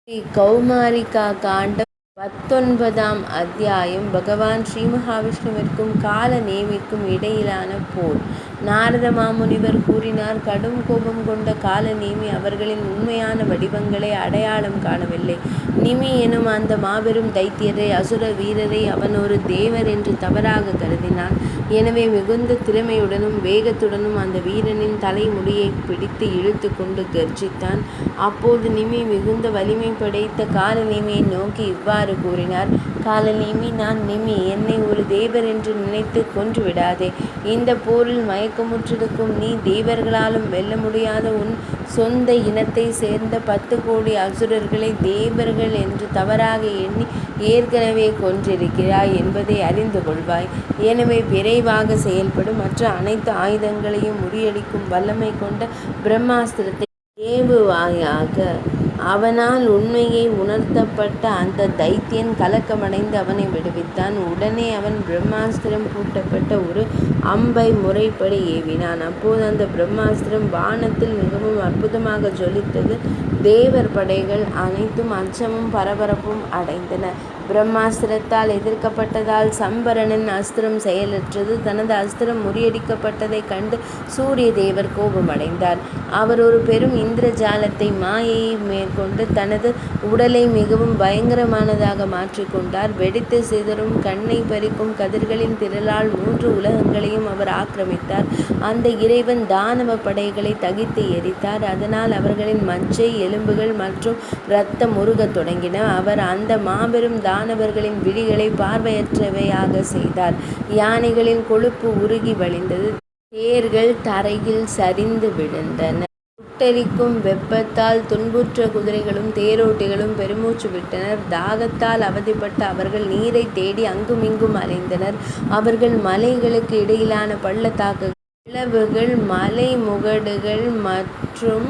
ஸ்ரீ கௌமாரிகா காண்டம் 19ஆம் அத்தியாயம். பகவான் ஸ்ரீ மகாவிஷ்ணுவிற்கும் கால நேமிக்கும் இடையிலான போர். நாரத மாமுனிவர் கூறினார். கடும் கோபம் கொண்ட கால நேமி அவர்களின் உண்மையான வடிவங்களை அடையாளம் காணவில்லை. நிமி எனும் அந்த மாபெரும் தைத்தியரை, அசுர வீரரை அவன் ஒரு தேவர் என்று தவறாக கருதினான். எனவே மிகுந்த திறமையுடனும் வேகத்துடனும் அந்த வீரனின் தலைமுடியை பிடித்து இழுத்து கொண்டு கர்ஜித்தான். அப்போது நிமி மிகுந்த வலிமை படைத்த காலநேமியை நோக்கி இவ்வாறு கூறினார். காலநேமி, நான் நிமி. என்னை ஒரு தேவர் என்று நினைத்து கொன்று விடாதே. இந்த போரில் மயக்கமுற்றிருக்கும் நீ தேவர்களாலும் வெல்ல முடியாத உன் சொந்த இனத்தை சேர்ந்த 10 கோடி அசுரர்களை தேவர்கள் என்று தவறாக எண்ணி ஏற்கனவே கொன்றிருக்கிறாய் என்பதை அறிந்து கொள்வாய். எனவே விரைவாக செயல்படும். மற்ற அனைத்து ஆயுதங்களையும் முறியடிக்கும் வல்லமை கொண்ட பிரம்மாஸ்திரத்தை ஏவுவாயாக. அவனால் உண்மையை உணர்த்தப்பட்ட அந்த தைத்தியன் கலக்கமடைந்து அவனை விடுவித்தான். உடனே அவன் பிரம்மாஸ்திரம் பூட்டப்பட்ட ஒரு அம்பை முறைப்படி ஏவினான். அப்போது அந்த பிரம்மாஸ்திரம் வானத்தில் மிகவும் அற்புதமாக ஜொலித்தது. தேவர் படைகள் அனைத்தும் அச்சமும் பரபரப்பும் அடைந்தன. பிரம்மாஸ்திரத்தால் எதிர்க்கப்பட்டதால் சம்பரனின் அஸ்திரம் செயலற்றது. தனது அஸ்திரம் முறியடிக்கப்பட்டதைக் கண்டு சூரிய தேவர் கோபமடைந்தார். அவர் ஒரு பெரும் இந்திரஜாலத்தை மாயையை மேற்கொண்டு தனது உடலை மிகவும் பயங்கரமானதாக மாற்றிக்கொண்டார். வெடித்து சிதறும் கண்ணை பறிக்கும் கதிர்களின் திரளால் 3 உலகங்களையும் அவர் ஆக்கிரமித்தார். அந்த இறைவன் தானவ படைகளை தகித்து எரித்தார். அதனால் அவர்களின் மச்சை, எலும்புகள் மற்றும் இரத்தம் உருகத் தொடங்கின. அவர் அந்த மாபெரும் தானவர்களின் விழிகளை பார்வையற்றவையாக செய்தார். யானைகளின் கொழுப்பு உருகி வழிந்தது. தேர்கள் தரையில் சரிந்து விழுந்தன. சுட்டெரிக்கும் வெப்பத்தால் துன்புற்ற குதிரைகளும் தேரோட்டிகளும் பெருமூச்சு விட்டனர். தாகத்தால் அவதிப்பட்ட அவர்கள் நீரை தேடி அங்குமிங்கும் அலைந்தனர். அவர்கள் மலைகளுக்கு இடையிலான பள்ளத்தாக்குகள், பிளவுகள், மலை முகடுகள் மற்றும்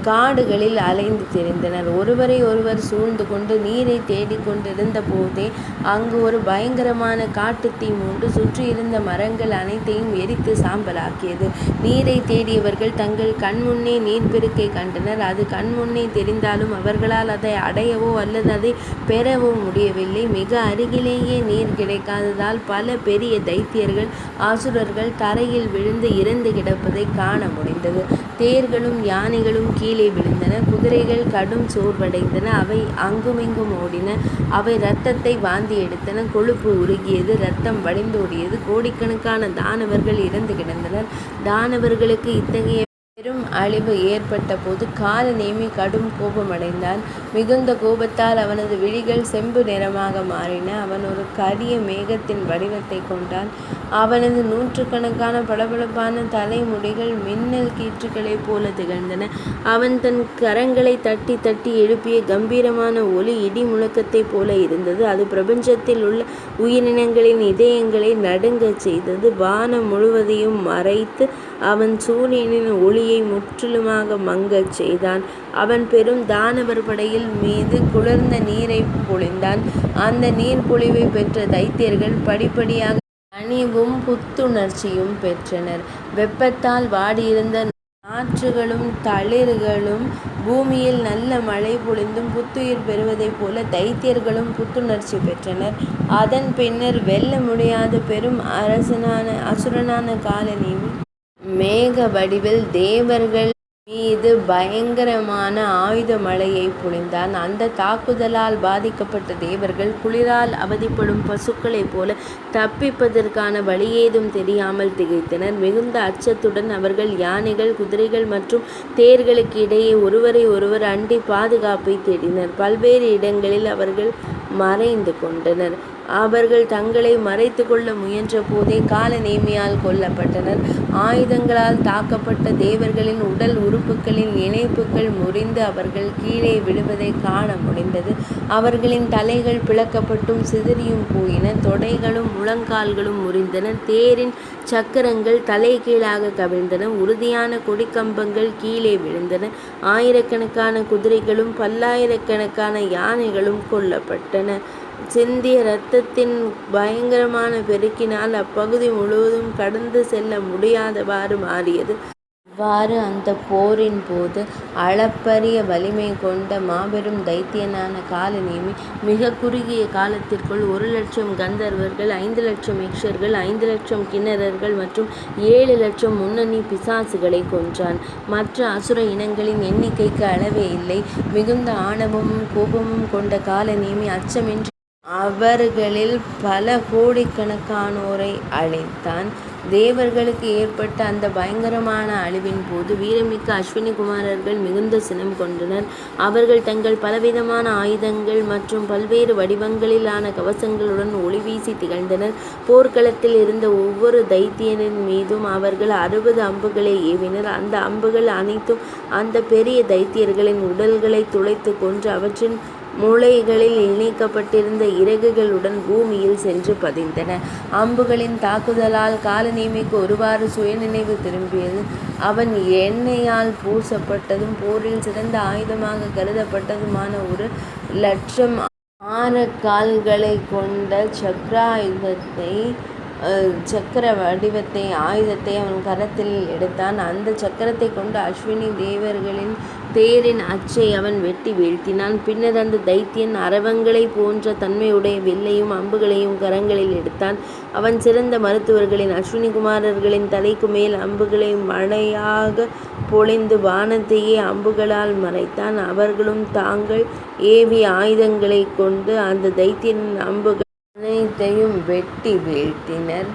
காடுகளில் அலைந்து திரிந்தனர். ஒருவரை ஒருவர் சூழ்ந்து கொண்டு நீரை தேடிக்கொண்டிருந்த போதே அங்கு ஒரு பயங்கரமான காட்டுத்தீ மூண்டு சுற்றியிருந்த மரங்கள் அனைத்தையும் எரித்து சாம்பலாக்கியது. நீரை தேடியவர்கள் தங்கள் கண்முன்னே நீர்ப்பெருக்கை கண்டனர். அது கண்முன்னே தெரிந்தாலும் அவர்களால் அதை அடையவோ அல்லது அதை பெறவோ முடியவில்லை. மிக அருகிலேயே நீர் கிடைக்காததால் பல பெரிய தைத்தியர்கள், அசுரர்கள் தரையில் விழுந்து இறந்து கிடப்பதை காண முடிந்தது. தேர்களும் யானைகளும் கீழே விழுந்தன. குதிரைகள் கடும் சோர்வடைந்தன. அவை அங்குமிங்கும் ஓடின. அவை இரத்தத்தை வாந்தி எடுத்தன. கொழுப்பு உருகியது. இரத்தம் வழிந்தோடியது. கோடிக்கணக்கான தானவர்கள் இறந்து கிடந்தனர். தானவர்களுக்கு இத்தகைய பெரும் அழிவு ஏற்பட்ட போது காலநேமி கடும் கோபமடைந்தான். மிகுந்த கோபத்தால் அவனது விழிகள் செம்பு நிறமாக மாறின. அவன் ஒரு கரிய மேகத்தின் வடிவத்தை கொண்டான். அவனது 100கணக்கான பளபளப்பான தலைமுடிகள் மின்னல் கீற்றுகளைப் போல திகழ்ந்தன. அவன் தன் கரங்களை தட்டி தட்டி எழுப்பிய கம்பீரமான ஒலி இடி முழக்கத்தைப் போல இருந்தது. அது பிரபஞ்சத்தில் உள்ள உயிரினங்களின் இதயங்களை நடுங்கச் செய்தது. வானம் முழுவதையும் மறைத்து அவன் சூரியனின் ஒளியை முற்றிலுமாக மங்கச் செய்தான். அவன் பெரும் தானவர் படையில் மீது குளிர்ந்த நீரை பொழிந்தான். அந்த நீர் பொழிவை பெற்ற தைத்தியர்கள் படிப்படியாக கனிவும் புத்துணர்ச்சியும் பெற்றனர். வெப்பத்தால் வாடியிருந்த நாற்றுகளும் தளிர்களும் பூமியில் நல்ல மழை பொழிந்தும் புத்துயிர் பெறுவதைப் போல தைத்தியர்களும் புத்துணர்ச்சி பெற்றனர். அதன் பின்னர் வெல்ல முடியாத பெரும் அசுரனான காலநேமி மேக வடிவில் தேவர்கள் மீது பயங்கரமான ஆயுத மழையை பொழிந்தான். அந்த தாக்குதலால் பாதிக்கப்பட்ட தேவர்கள் குளிரால் அவதிப்படும் பசுக்களைப் போல தப்பிப்பதற்கான வழியேதும் தெரியாமல் திகைத்தனர். மிகுந்த அச்சத்துடன் அவர்கள் யானைகள், குதிரைகள் மற்றும் தேர்களுக்கு இடையே ஒருவரை ஒருவர் அண்டி பாதுகாப்பை தேடினர். பல்வேறு இடங்களில் அவர்கள் மறைந்து கொண்டனர். அவர்கள் தங்களை மறைத்து கொள்ள முயன்ற போதே காலநேமியால் கொல்லப்பட்டனர். ஆயுதங்களால் தாக்கப்பட்ட தேவர்களின் உடல் உறுப்புகளின் இணைப்புகள் முறிந்து அவர்கள் கீழே விழுவதை காண முடிந்தது. அவர்களின் தலைகள் பிளக்கப்பட்டும் சிதறியும் போயின. தொடைகளும் முழங்கால்களும் முறிந்தன. தேரின் சக்கரங்கள் தலைகீழாக கவிழ்ந்தன. உறுதியான கொடிக்கம்பங்கள் கீழே விழுந்தன. ஆயிரக்கணக்கான குதிரைகளும் பல்லாயிரக்கணக்கான யானைகளும் கொல்லப்பட்டன. சிந்திய இரத்தத்தின் பயங்கரமான பெருக்கினால் அப்பகுதி முழுவதும் கடந்து செல்ல முடியாதவாறு மாறியது. இவ்வாறு அந்த போரின் போது அளப்பரிய வலிமை கொண்ட மாபெரும் தைத்தியனான காலநேமி மிக குறுகிய காலத்திற்குள் 1,00,000 கந்தர்வர்கள், 5,00,000 யக்ஷர்கள், 5,00,000 கின்னரர்கள் மற்றும் 7,00,000 முன்னணி பிசாசுகளை கொன்றான். மற்ற அசுர இனங்களின் எண்ணிக்கைக்கு அளவே இல்லை. மிகுந்த ஆணவமும் கோபமும் கொண்ட காலநேமி அச்சமின்றி அவர்களில் பல கோடிக்கணக்கானோரை அழித்தான். தேவர்களுக்கு ஏற்பட்ட அந்த பயங்கரமான அழிவின் போது வீரமிக்க அஸ்வினி குமாரர்கள் மிகுந்த சினம் கொண்டனர். அவர்கள் தங்கள் பலவிதமான ஆயுதங்கள் மற்றும் பல்வேறு வடிவங்களிலான கவசங்களுடன் ஒளிவீசி திகழ்ந்தனர். போர்க்களத்தில் இருந்த ஒவ்வொரு தைத்தியனின் மீதும் அவர்கள் 60 அம்புகளை ஏவினர். அந்த அம்புகள் அனைத்தும் அந்த பெரிய தைத்தியர்களின் உடல்களை துளைத்து கொன்று அவற்றின் மூளைகளில் இணைக்கப்பட்டிருந்த இறகுகளுடன் பூமியில் சென்று பதிந்தன. அம்புகளின் தாக்குதலால் காலநேமிக்கு ஒருவாறு சுயநினைவு திரும்பியது. அவன் எண்ணெயால் பூசப்பட்டதும் போரில் சிறந்த ஆயுதமாக கருதப்பட்டதுமான 1,00,000 ஆரக்கால்களை கொண்ட சக்கர வடிவத்தை ஆயுதத்தை அவன் கரத்தில் எடுத்தான். அந்த சக்கரத்தை கொண்டு அஸ்வினி தேவர்களின் தேரின் அச்சை அவன் வெட்டி வீழ்த்தினான். பின்னர் அந்த தைத்தியன் அரவங்களை போன்ற தன்மையுடைய வில்லையும் அம்புகளையும் கரங்களில் எடுத்தான். அவன் சிறந்த மருத்துவர்களின் அஸ்வினி குமாரர்களின் தலைக்கு மேல் அம்புகளை மழையாக பொழிந்து வானத்தையே அம்புகளால் மறைத்தான். அவர்களும் தாங்கள் ஏவிய ஆயுதங்களை கொண்டு அந்த தைத்தியனின் அம்புகள் அனைத்தையும் வெட்டி வீழ்த்தினர்.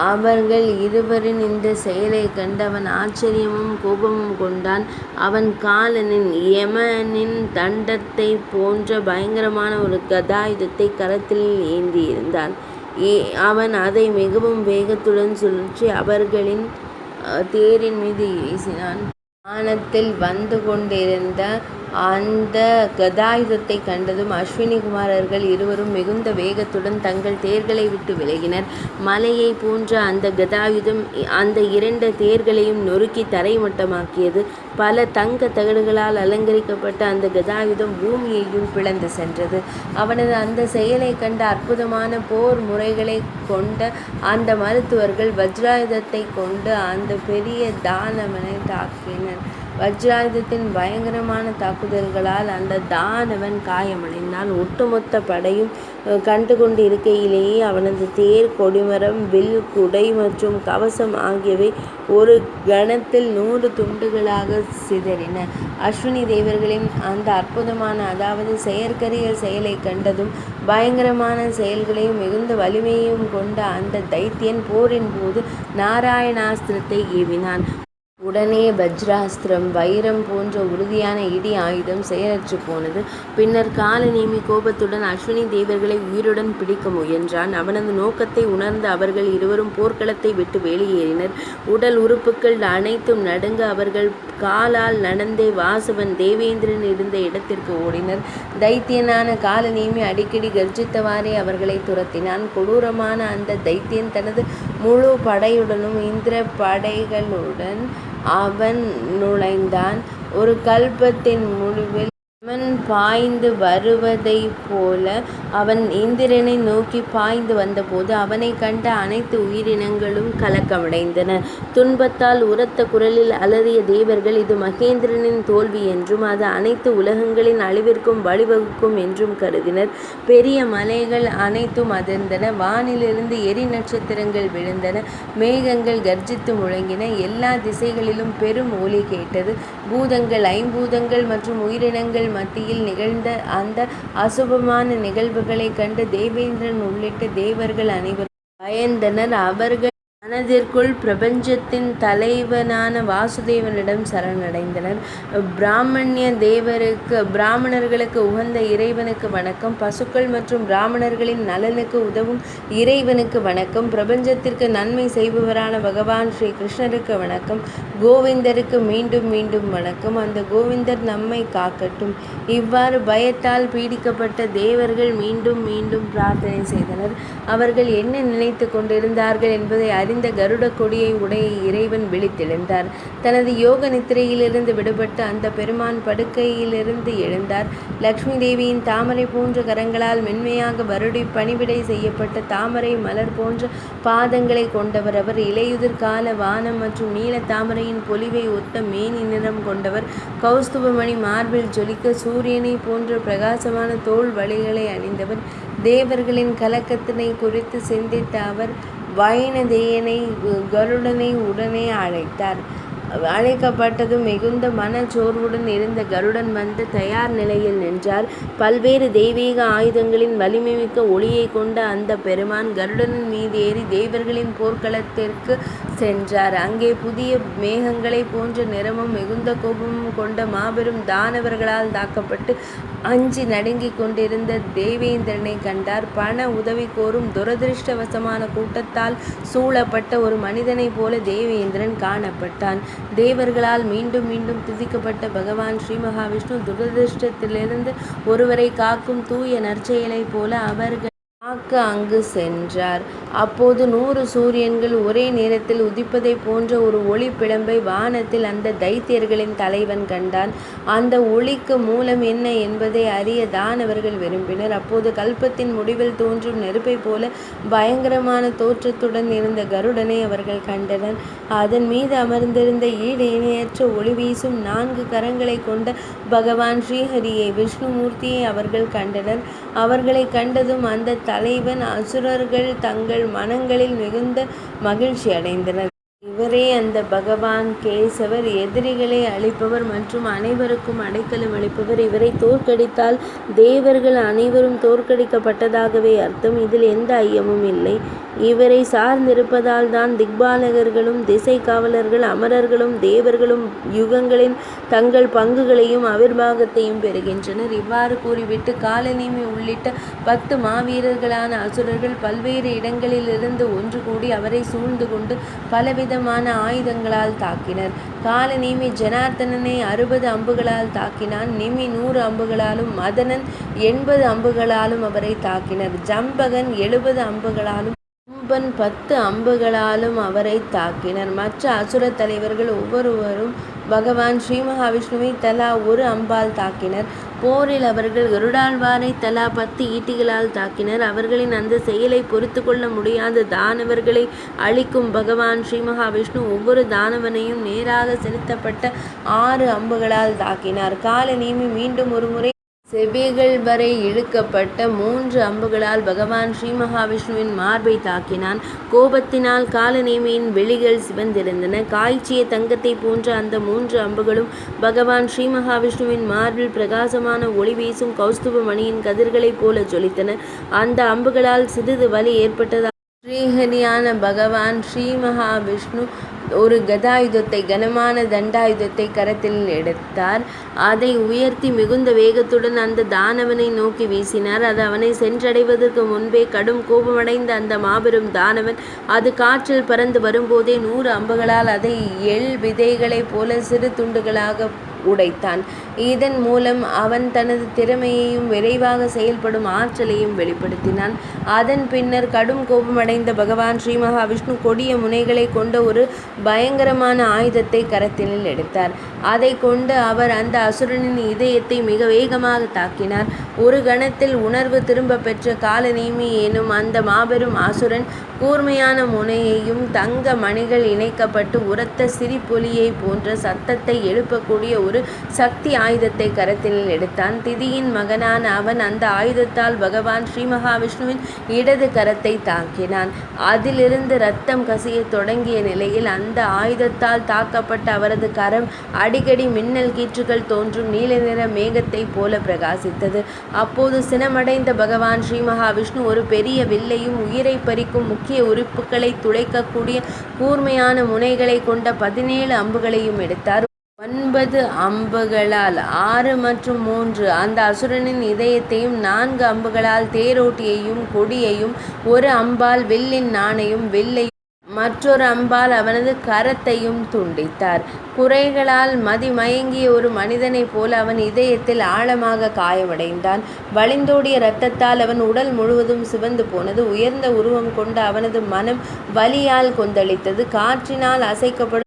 அவர்கள் இருவரின் இந்த செயலைக் கண்டு அவன் ஆச்சரியமும் கோபமும் கொண்டான். அவன் காலனின் யமனின் தண்டத்தை போன்ற பயங்கரமான ஒரு கதாயுதத்தை கரத்தில் ஏந்தியிருந்தான். அவன் அதை மிகவும் வேகத்துடன் சுழற்றி அவர்களின் தேரின் மீது வீசினான். வானத்தில் வந்து கொண்டிருந்த அந்த கதாயுதத்தை கண்டதும் அஸ்வினி குமாரர்கள் இருவரும் மிகுந்த வேகத்துடன் தங்கள் தேர்களை விட்டு விலகினர். மலையை போன்ற அந்த கதாயுதம் அந்த 2 தேர்களையும் நொறுக்கி தரைமட்டமாக்கியது. பல தங்க தகடுகளால் அலங்கரிக்கப்பட்ட அந்த கதாயுதம் பூமியையும் பிளந்து சென்றது. அவனது அந்த செயலை கண்ட அற்புதமான போர் முறைகளை கொண்ட அந்த மருத்துவர்கள் வஜ்ராயுதத்தை கொண்டு அந்த பெரிய தானவனை தாக்கினர். வஜ்ராயுதத்தின் பயங்கரமான தாக்குதல்களால் அந்த தானவன் காயமடைந்தான். ஒட்டுமொத்த படையும் கண்டு கொண்டு இருக்கையிலேயே அவனது தேர், கொடிமரம், வில், குடை மற்றும் கவசம் ஆகியவை ஒரு கணத்தில் 100 துண்டுகளாக சிதறின. அஸ்வினி தேவர்களின் அந்த அற்புதமான அதாவது செயற்கரிய செயலை கண்டதும் பயங்கரமான செயல்களையும் மிகுந்த வலிமையையும் கொண்ட அந்த தைத்தியன் போரின் போது நாராயணாஸ்திரத்தை ஏவினான். உடனே வஜ்ராஸ்திரம், வைரம் போன்ற உறுதியான இடி ஆயுதம் செயலற்று போனது. பின்னர் காலநேமி கோபத்துடன் அஸ்வினி தேவர்களை உயிருடன் பிடிக்க முயன்றான். அவனது நோக்கத்தை உணர்ந்த அவர்கள் இருவரும் போர்க்களத்தை விட்டு வெளியேறினர். உடல் உறுப்புகள் அனைத்தும் நடுங்க அவர்கள் காலால் நடந்தே வாசவன் தேவேந்திரன் இருந்த இடத்திற்கு ஓடினர். தைத்தியனான காலநேமி அடிக்கடி கர்ஜித்தவாறே அவர்களை துரத்தினான். கொடூரமான அந்த தைத்தியன் தனது முழு படையுடனும் இந்திர படைகளுடன் அவன் நுழைந்தான். ஒரு கல்பத்தின் முடிவில் யமன் பாய்ந்து வருவதைப் போல அவன் இந்திரனை நோக்கி பாய்ந்து வந்தபோது அவனை கண்ட அனைத்து உயிரினங்களும் கலக்கமடைந்தன. துன்பத்தால் உரத்த குரலில் அலறிய தேவர்கள் இது மகேந்திரனின் தோல்வி என்றும் அது அனைத்து உலகங்களின் அழிவிற்கும் வழிவகுக்கும் என்றும் கருதினர். பெரிய மலைகள் அனைத்தும் அதிர்ந்தன. வானிலிருந்து எரி நட்சத்திரங்கள் விழுந்தன. மேகங்கள் கர்ஜித்து முழங்கின. எல்லா திசைகளிலும் பெரும் ஒலி கேட்டது. பூதங்கள், ஐம்பூதங்கள் மற்றும் உயிரினங்கள் மத்தியில் நிகழ்ந்த அந்த அசுபமான நிகழ்வுகளைக் கண்டு தேவேந்திரன் உள்ளிட்ட தேவர்கள் அனைவரும் பயந்தனர். அவர்கள் மனதிற்குள் பிரபஞ்சத்தின் தலைவனான வாசுதேவனிடம் சரணடைந்தனர். பிராமணர்களுக்கு உகந்த இறைவனுக்கு வணக்கம். பசுக்கள் மற்றும் பிராமணர்களின் நலனுக்கு உதவும் இறைவனுக்கு வணக்கம். பிரபஞ்சத்திற்கு நன்மை செய்பவரான பகவான் ஸ்ரீ கிருஷ்ணருக்கு வணக்கம். கோவிந்தருக்கு மீண்டும் மீண்டும் வணக்கம். அந்த கோவிந்தர் நம்மை காக்கட்டும். இவ்வாறு பயத்தால் பீடிக்கப்பட்ட தேவர்கள் மீண்டும் மீண்டும் பிரார்த்தனை செய்தனர். அவர்கள் என்ன நினைத்து கொண்டிருந்தார்கள் என்பதை அறிந்து நிறைந்த கருட கொடியை உடைய இறைவன் விழித்தெழுந்தார். தனது யோக நித்திரையிலிருந்து விடுபட்டு அந்த பெருமான் படுக்கையிலிருந்து எழுந்தார். லக்ஷ்மி தேவியின் தாமரை போன்ற கரங்களால் மென்மையாக வருடி பணிவிடை செய்யப்பட்ட தாமரை மலர் போன்ற பாதங்களை கொண்டவர் அவர். இலையுதிர் கால வானம் மற்றும் நீல தாமரையின் பொலிவை ஒத்த மேனி நிறம் கொண்டவர். கௌஸ்துபமணி மார்பில் ஜொலிக்க சூரியனை போன்ற பிரகாசமான தோள் வளைகளை அணிந்தவர். தேவர்களின் கலக்கத்தினை குறித்து சிந்தித்த அவர் வைனதேயனை கருடனை உடனே அழைத்தார். அழைக்கப்பட்டதும் மிகுந்த மனச்சோர்வுடன் இருந்த கருடன் வந்து தயார் நிலையில் நின்றார். பல்வேறு தெய்வீக ஆயுதங்களின் வலிமைமிக்க ஒளியை கொண்ட அந்த பெருமான் கருடனின் மீது ஏறி தேவர்களின் போர்க்களத்திற்கு சென்றார். அங்கே புதிய மேகங்களை போன்ற நிறமும் மிகுந்த கோபமும் கொண்ட மாபெரும் தானவர்களால் தாக்கப்பட்டு அஞ்சி நடுங்கிக் கொண்டிருந்த தேவேந்திரனை கண்டார். பண உதவி கோரும் துரதிருஷ்டவசமான கூட்டத்தால் சூழப்பட்ட ஒரு மனிதனைப் போல தேவேந்திரன் காணப்பட்டான். தேவர்களால் மீண்டும் மீண்டும் துதிக்கப்பட்ட பகவான் ஸ்ரீ மகாவிஷ்ணு துரதிருஷ்டத்திலிருந்து ஒருவரை காக்கும் தூய நற்செயலைப் போல அவர்கள் காக்க அங்கு சென்றார். அப்போது 100 சூரியன்கள் ஒரே நேரத்தில் உதிப்பதைப் போன்ற ஒரு ஒளி பிழம்பை வானத்தில் அந்த தைத்தியர்களின் தலைவன் கண்டான். அந்த ஒளிக்கு மூலம் என்ன என்பதை அறிய தானவர்கள் விரும்பினர். அப்போது கல்பத்தின் முடிவில் தோன்றும் நெருப்பை போல பயங்கரமான தோற்றத்துடன் இருந்த கருடனை அவர்கள் கண்டனர். அதன் மீது அமர்ந்திருந்த ஈடு இணையற்ற ஒளி வீசும் 4 கரங்களை கொண்ட பகவான் ஸ்ரீஹரியை விஷ்ணுமூர்த்தியை அவர்கள் கண்டனர். அவர்களை கண்டதும் அந்த தலைவன் அசுரர்கள் தங்கள் மனங்களில் மிகுந்த மகிழ்ச்சி அடைந்தனர். இவரே அந்த பகவான் கேசவர், எதிரிகளை அழிப்பவர் மற்றும் அனைவருக்கும் அடைக்கலம் அளிப்பவர். இவரை தோற்கடித்தால் தேவர்கள் அனைவரும் தோற்கடிக்கப்பட்டதாகவே அர்த்தம். இதில் எந்த ஐயமும் இல்லை. இவரை சார்ந்திருப்பதால் தான் திக்பாலகர்களும் திசை காவலர்கள் அமரர்களும் தேவர்களும் யுகங்களின் தங்கள் பங்குகளையும் அவிர்வாகத்தையும் பெறுகின்றனர். இவ்வாறு கூறிவிட்டு காலநேமி உள்ளிட்ட 10 மாவீரர்களான அசுரர்கள் பல்வேறு இடங்களிலிருந்து ஒன்று கூடி அவரை சூழ்ந்து கொண்டு பலவிதமான ஆயுதங்களால் தாக்கினர். காலநேமி ஜனார்த்தனனை 60 அம்புகளால் தாக்கினான். நிமி 100 அம்புகளாலும் மதனன் 80 அம்புகளாலும் அவரை தாக்கினர். ஜம்பகன் 70 அம்புகளாலும் கும்பன் 10 அம்புகளாலும் அவரை தாக்கினர். மற்ற அசுர தலைவர்கள் ஒவ்வொருவரும் பகவான் ஸ்ரீ மகாவிஷ்ணுவை தலா 1 அம்பால் தாக்கினர். போரில் அவர்கள் கருடாழ்வாரை தலா 10 ஈட்டிகளால் தாக்கினர். அவர்களின் அந்த செயலை பொறுத்து கொள்ள முடியாத தானவர்களை அழிக்கும் பகவான் ஸ்ரீ மகாவிஷ்ணு ஒவ்வொரு தானவனையும் நேராக செலுத்தப்பட்ட 6 அம்புகளால் தாக்கினார். காலநேமி மீண்டும் ஒருமுறை செவிகள் வரை இழுக்கப்பட்ட 3 அம்புகளால் பகவான் ஸ்ரீ மகாவிஷ்ணுவின் மார்பை தாக்கினான். கோபத்தினால் காலநேமியின் விழிகள் சிவந்திருந்தன. காய்ச்சிய தங்கத்தை போன்ற அந்த 3 அம்புகளும் பகவான் ஸ்ரீ மகாவிஷ்ணுவின் மார்பில் பிரகாசமான ஒளி வீசும் கௌஸ்துப மணியின் கதிர்களைப் போல ஜொலித்தன. அந்த அம்புகளால் சிறிது வலி ஏற்பட்டதால் ஸ்ரீஹரியான பகவான் ஸ்ரீ மகாவிஷ்ணு ஒரு கதாயுதத்தை, கனமான தண்டாயுதத்தை கரத்தில் எடுத்தார். அதை உயர்த்தி மிகுந்த வேகத்துடன் அந்த தானவனை நோக்கி வீசினார். அது அவனை சென்றடைவதற்கு முன்பே கடும் கோபமடைந்த அந்த மாபெரும் தானவன் அது காற்றில் பறந்து வரும்போதே 100 அம்புகளால் அதை எள் விதைகளைப் போல சிறு துண்டுகளாக உடைத்தான். இதன் மூலம் அவன் தனது திறமையையும் விரைவாக செயல்படும் ஆற்றலையும் வெளிப்படுத்தினான். அதன் பின்னர் கடும் கோபமடைந்த பகவான் ஸ்ரீ மகாவிஷ்ணு கொடிய முனைகளை கொண்ட ஒரு பயங்கரமான ஆயுதத்தை கரத்தில் எடுத்தார். அதை கொண்டு அவர் அந்த அசுரனின் இதயத்தை மிக வேகமாக தாக்கினார். ஒரு கணத்தில் உணர்வு திரும்ப பெற்ற காலநேமி எனும் அந்த மாபெரும் அசுரன் கூர்மையான முனையையும் தங்க மணிகள் இணைக்கப்பட்டு உரத்த சிரிப்பொலியை போன்ற சத்தத்தை எழுப்பக்கூடிய ஒரு சக்தி ஆயுதத்தை கரத்தில் எடுத்தான். திதியின் மகனான அவன் அந்த ஆயுதத்தால் பகவான் ஸ்ரீ மகாவிஷ்ணுவின் இடது கரத்தை தாக்கினான். அதிலிருந்து இரத்தம் கசிய தொடங்கிய நிலையில் அந்த ஆயுதத்தால் தாக்கப்பட்ட அவரது கரம் அடிக்கடி மின்னல் கீற்றுகள் தோன்றும் நீல நிற மேகத்தை போல பிரகாசித்தது. அப்போது சினமடைந்த பகவான் ஸ்ரீ மகாவிஷ்ணு ஒரு பெரிய வில்லையும் உயிரை பறிக்கும் முக்கிய உறுப்புகளை துளைக்கக்கூடிய கூர்மையான முனைகளை கொண்ட 17 அம்புகளையும் எடுத்தார். 9 அம்புகளால் 6 மற்றும் 3 அந்த அசுரனின் இதயத்தையும், 4 அம்புகளால் தேரோட்டியையும் கொடியையும், 1 அம்பால் வில்லின் நாணையும் வில்லையும் மற்றொரு அம்பால் அவனது கரத்தையும் துண்டித்தார். குறைகளால் மதிமயங்கிய ஒரு மனிதனைப் போல அவன் இதயத்தில் ஆழமாக காயமடைந்தான். வழிந்தோடிய இரத்தத்தால் அவன் உடல் முழுவதும் சிவந்து போனது. உயர்ந்த உருவம் கொண்ட அவனது மனம் வலியால் கொந்தளித்தது. காற்றினால் அசைக்கப்படும்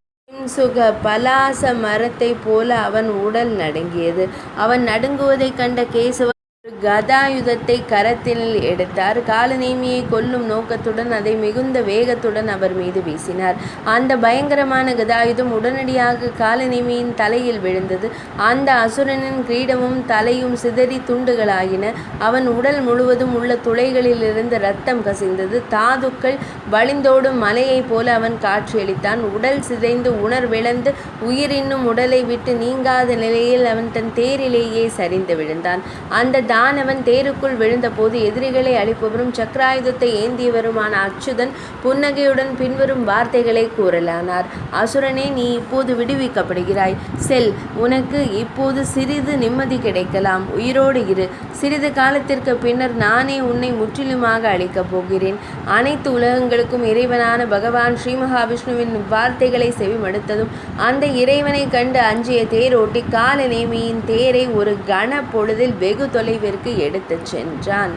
சுக பலாச மரத்தைப் போல அவன் உடல் நடுங்கியது. அவன் நடுங்குவதைக் கண்ட கேசவன் ஒரு கதாயுதத்தை கரத்தில் எடுத்தார். காலநேமியை கொல்லும் நோக்கத்துடன் அதை மிகுந்த வேகத்துடன் அவர் மீது வீசினார். அந்த பயங்கரமான கதாயுதம் உடனடியாக காலநேமியின் தலையில் விழுந்தது. அந்த அசுரனின் கிரீடமும் தலையும் சிதறி துண்டுகளாயின. அவன் உடல் முழுவதும் உள்ள துளைகளிலிருந்து இரத்தம் கசிந்தது. தாதுக்கள் வழிந்தோடும் மலையைப் போல அவன் காட்சியளித்தான். உடல் சிதைந்து உணர்விழந்து உயிரின்னும் உடலை விட்டு நீங்காத நிலையில் அவன் தன் தேரிலேயே சரிந்து விழுந்தான். அந்த தானவன் தேருக்குள் விழுந்தபோது எதிரிகளை அழிப்பவரும் சக்கராயுதத்தை ஏந்தியவருமான அச்சுதன் புன்னகையுடன் பின்வரும் வார்த்தைகளை கூறலானார். அசுரனே, நீ இப்போது விடுவிக்கப்படுகிறாய். செல், உனக்கு இப்போது சிறிது நிம்மதி கிடைக்கலாம். உயிரோடு இரு. சிறிது காலத்திற்கு பின்னர் நானே உன்னை முற்றிலுமாக அழிக்கப் போகிறேன். அனைத்து உலகங்களுக்கும் இறைவனான பகவான் ஸ்ரீ மகாவிஷ்ணுவின் வார்த்தைகளை செவிமடுத்ததும் அந்த இறைவனை கண்டு அஞ்சிய தேரோட்டி காலநேமியின் தேரை ஒரு கன பொழுதில் வெகு தொலைவிற்கு எடுத்துச் சென்றான்.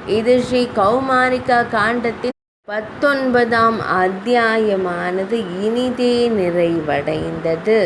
இது ஸ்ரீ கௌமாரிகா காண்டத்தின் 19ஆம் அத்தியாயமானது இனிதே நிறைவடைந்தது.